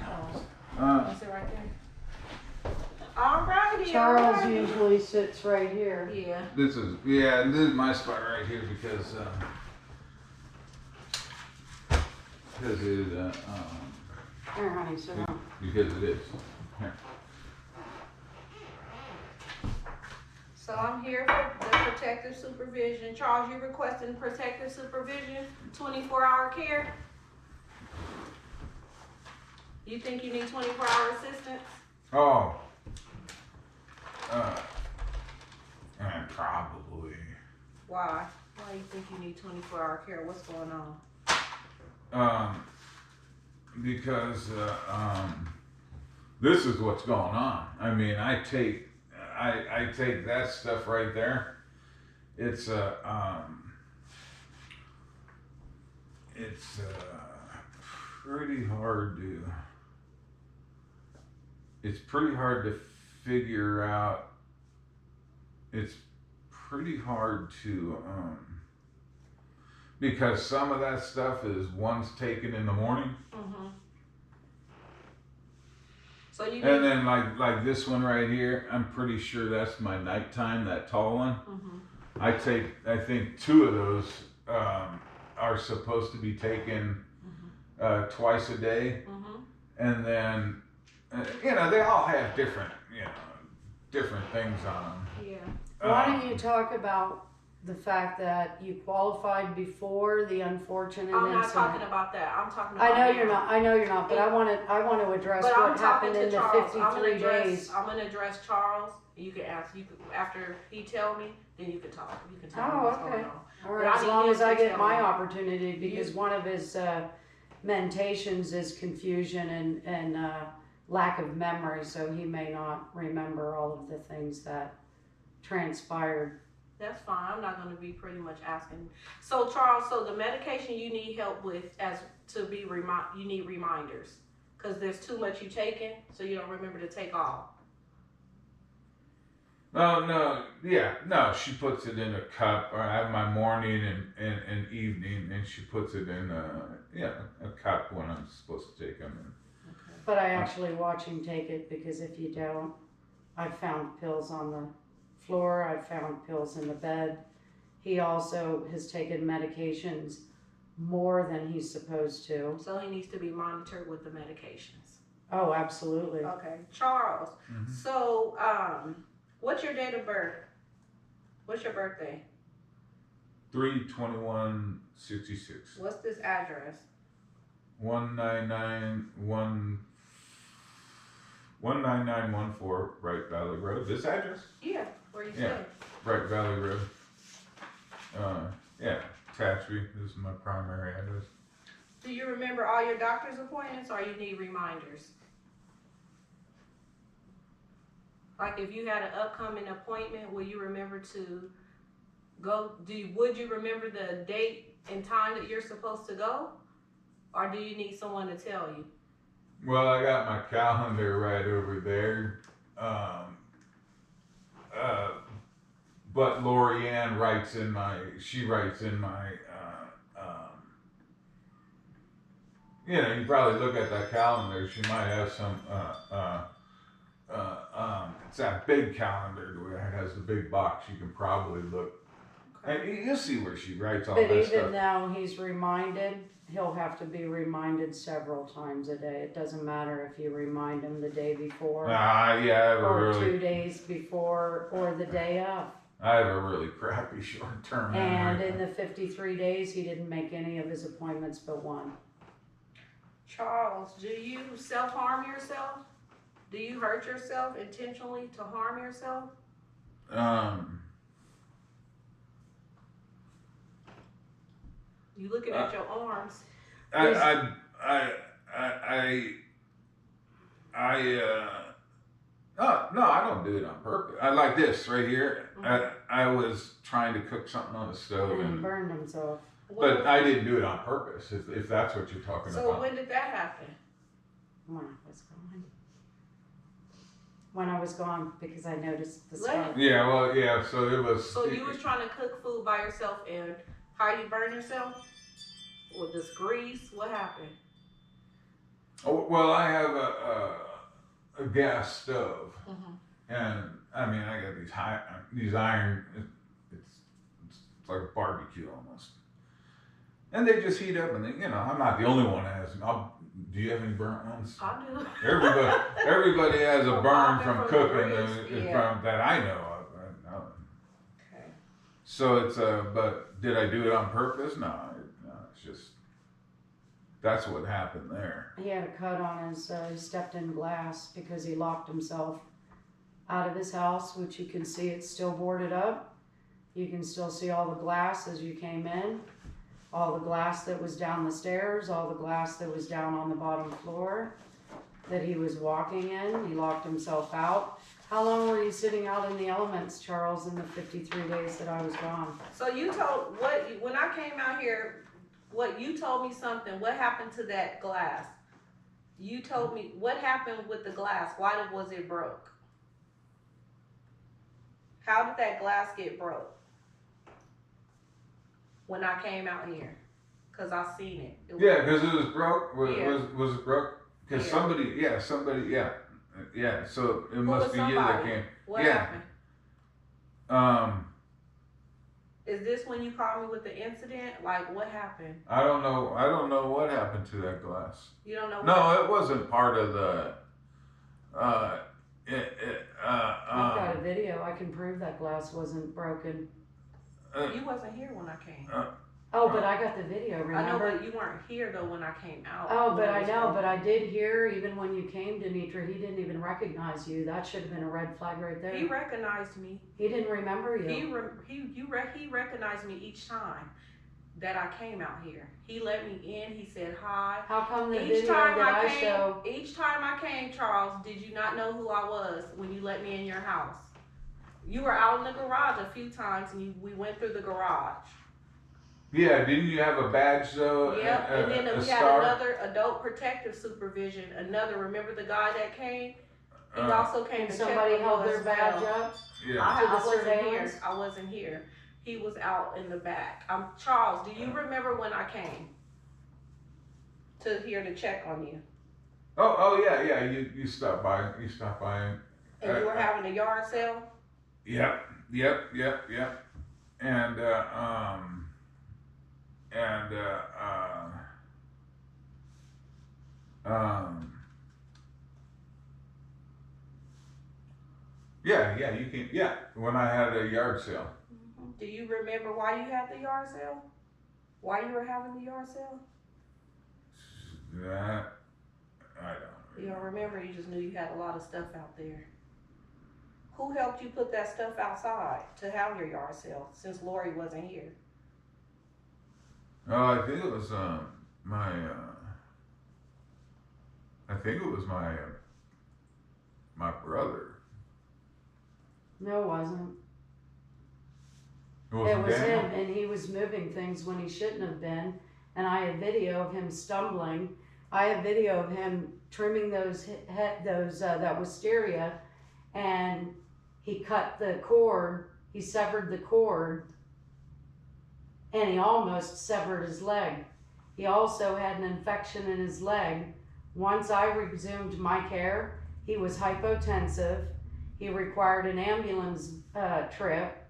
Is it right there? Alrighty. Charles alrighty. usually sits right here. Yeah. This is my spot right here because it Here, honey, sit down. because it is. Here. So I'm here for the protective supervision. Charles, you requesting protective supervision, 24-hour care? You think you need 24-hour assistance? Oh. Probably. Why? Why do you think you need 24-hour care? What's going on? Because this is what's going on. I mean, I take that stuff right there. It's pretty hard to. It's pretty hard to figure out. It's pretty hard to because some of that stuff is one's taken in the morning. Mm-hmm. So you And then like this one right here, I'm pretty sure that's my nighttime, that tall one. Mm-hmm. I think 2 of those are supposed to be taken twice a day. Mm-hmm. And then, they all have different things on them. Yeah. Why don't you talk about the fact that you qualified before the unfortunate I'm not incident? talking about that. I'm talking about I know you're not, but I want to address But what I'm talking happened to in the Charles. 53 days. I'm gonna address Charles. You can ask. You can, after he tell me, then you can talk. You can tell me what's okay. going on. All right, But I as need long you as I to get tell my me. opportunity, because one of his mentations is confusion and lack of memory, so he may not remember all of the things that transpired. That's fine. I'm not gonna be pretty much asking. So Charles, so the medication you need help with you need reminders because there's too much you taking, so you don't remember to take all. Oh no, she puts it in a cup. I have my morning and evening, and she puts it in a cup when I'm supposed to take them. Okay. But I actually watch him take it, because if you don't, I've found pills on the floor, I've found pills in the bed. He also has taken medications more than he's supposed to. So he needs to be monitored with the medications. Oh, absolutely. Okay, Charles. Mm-hmm. So what's your date of birth? What's your birthday? 3/21/66. What's this address? 19914 Bright Valley Road. This address? Yeah, where you Yeah. stay. Bright Valley Road. Tehachapi. This is my primary address. Do you remember all your doctor's appointments, or you need reminders? Like if you had an upcoming appointment, will you remember to go? Would you remember the date and time that you're supposed to go, or do you need someone to tell you? Well, I got my calendar right over there. But Lori Ann writes in my, you probably look at that calendar, she might have some, it's that big calendar where it has the big box, you can probably look. Okay. And you'll see where she writes all But that even stuff. now he's reminded, he'll have to be reminded several times a day. It doesn't matter if you remind him the day before, I have a or really, 2 days before, or the day of. I have a really crappy short-term memory. And in the 53 days, he didn't make any of his appointments but one. Charles, do you self-harm yourself? Do you hurt yourself intentionally to harm yourself? You looking at your arms. No, I don't do it on purpose. I like this right here. Mhm. I was trying to cook something on the stove, And he and, burned himself. but I didn't do it on purpose. If that's what you're talking So about. when did that happen? When I was gone. When I was gone, because I noticed the Let scar. Yeah, well, yeah. So it was. So you was trying to cook food by yourself, and how you burn yourself? With this grease, what happened? Oh, well, I have a gas stove, and I mean, I got these iron. It's like a barbecue almost, and they just heat up, and I'm not the only one that has them. Do you have any burnt ones? I do. Everybody has a burn from From cooking grease, yeah. from that I know of. Okay. So it's but did I do it on purpose? No, it's just that's what happened there. He had a cut on his, he stepped in glass because he locked himself out of his house, which you can see it's still boarded up. You can still see all the glass as you came in, all the glass that was down the stairs, all the glass that was down on the bottom floor that he was walking in. He locked himself out. How long were you sitting out in the elements, Charles, in the 53 days that I was gone? So when I came out here, you told me something. What happened to that glass? You told me what happened with the glass. Why was it broke? How did that glass get broke? When I came out here, cause I seen it. Yeah, because it was broke. Was it broke? Because Yeah. somebody, yeah. So it Who must was be you that somebody? came. What Yeah. happened? Is this when you called me with the incident? Like, what happened? I don't know what happened to that glass. You don't know? No, it wasn't part of the. I've got a video. I can prove that glass wasn't broken. You wasn't here when I came. Oh, but I got the video, I know, remember? but you weren't here though when I came out. Oh, but I know, but I did hear, even when you came, Denitra, he didn't even recognize you. That should have been a red flag right there. He recognized me. He didn't remember you. He recognized me each time that I came out here. He let me in. He said hi. How come the Each video time that I I came, show? each time I came, Charles, did you not know who I was when you let me in your house? You were out in the garage a few times, and we went through the garage. Yeah, didn't you have a badge though? Yep, and then a we had star? another adult protective supervision. Remember the guy that came? He also came And to somebody check on held you their as badge well. up? Yeah. I To the wasn't here. surveillance? I wasn't here. He was out in the back. Charles, do you remember when I came to check on you? Oh yeah. You stopped by. You stopped by. And you were having a yard sale? Yep. And yeah, you can. Yeah, when I had a yard sale. Do you remember why you had the yard sale? Why you were having the yard sale? That I don't. You don't remember? You just knew you had a lot of stuff out there. Who helped you put that stuff outside to have your yard sale since Lori wasn't here? Oh, I think it was my. I think it was my brother. No, it wasn't. It wasn't It was Daniel? him, and he was moving things when he shouldn't have been. And I have video of him stumbling. I have video of him trimming that wisteria, and he cut the cord. He severed the cord, and he almost severed his leg. He also had an infection in his leg. Once I resumed my care, he was hypotensive. He required an ambulance trip.